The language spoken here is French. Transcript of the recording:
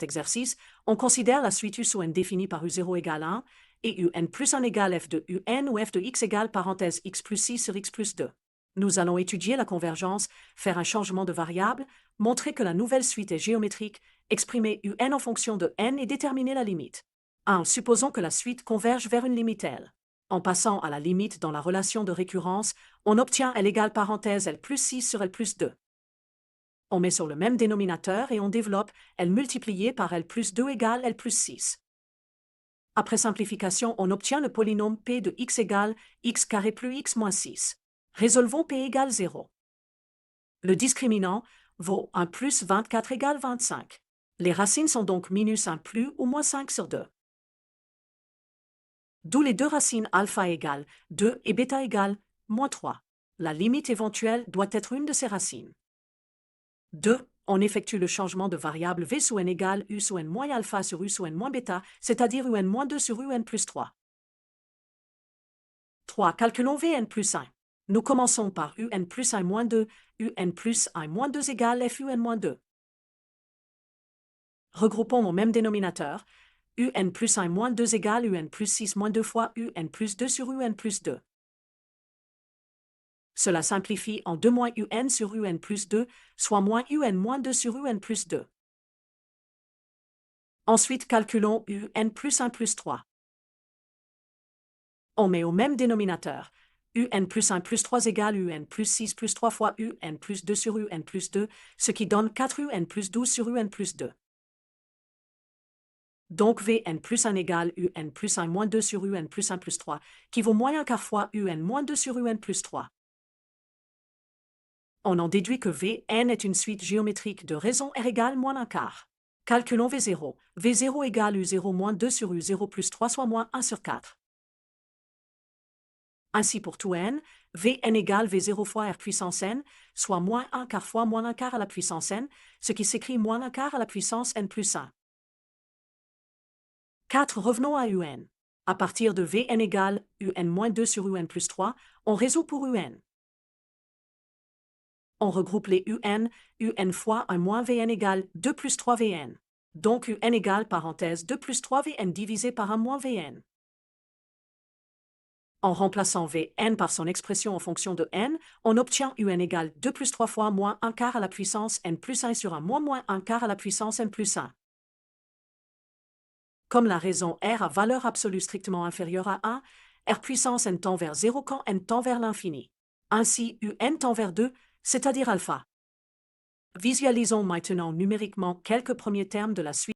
cet exercice, on considère la suite U sous n définie par U0 égale 1 et UN plus 1 égale f de UN ou f de x égale parenthèse x plus 6 sur x plus 2. Nous allons étudier la convergence, faire un changement de variable, montrer que la nouvelle suite est géométrique, exprimer UN en fonction de n et déterminer la limite. 1. Supposons que la suite converge vers une limite L. En passant à la limite dans la relation de récurrence, on obtient L égale parenthèse L plus 6 sur L plus 2. On met sur le même dénominateur et on développe L multiplié par L plus 2 égale L plus 6. Après simplification, on obtient le polynôme P de x égale x carré plus x moins 6. Résolvons P égale 0. Le discriminant vaut 1 plus 24 égale 25. Les racines sont donc minus 1 plus ou moins 5 sur 2. D'où les deux racines alpha égale 2 et bêta égale moins 3. La limite éventuelle doit être une de ces racines. 2. On effectue le changement de variable v sous n égale u sous n moins alpha sur u sous n moins bêta, c'est-à-dire un moins 2 sur un plus 3. 3. Calculons vn plus 1. Nous commençons par un plus 1 moins 2, un plus 1 moins 2 égale f un moins 2. Regroupons au même dénominateur, un plus 1 moins 2 égale un plus 6 moins 2 fois un plus 2 sur un plus 2. Cela simplifie en 2 moins un sur un plus 2, soit moins un moins 2 sur un plus 2. Ensuite, calculons un plus 1 plus 3. On met au même dénominateur, un plus 1 plus 3 égale un plus 6 plus 3 fois un plus 2 sur un plus 2, ce qui donne 4 un plus 12 sur un plus 2. Donc Vn plus 1 égale un plus 1 moins 2 sur un plus 1 plus 3, qui vaut moins un quart fois un moins 2 sur un plus 3. On en déduit que Vn est une suite géométrique de raison R égale moins un quart. Calculons V0. V0 égale U0 moins 2 sur U0 plus 3 soit moins 1 sur 4. Ainsi pour tout n, Vn égale V0 fois R puissance n, soit moins 1 quart fois moins 1 quart à la puissance n, ce qui s'écrit moins 1 quart à la puissance n plus 1. 4. Revenons à un. À partir de Vn égale un moins 2 sur un plus 3, on résout pour un. On regroupe les un fois 1 moins Vn égale 2 plus 3 Vn. Donc un égale parenthèse 2 plus 3 Vn divisé par 1 moins Vn. En remplaçant Vn par son expression en fonction de n, on obtient un égale 2 plus 3 fois moins 1 quart à la puissance n plus 1 sur 1 moins 1 quart à la puissance n plus 1. Comme la raison R a valeur absolue strictement inférieure à 1, R puissance n tend vers 0 quand n tend vers l'infini. Ainsi, un tend vers 2, c'est-à-dire alpha. Visualisons maintenant numériquement quelques premiers termes de la suite.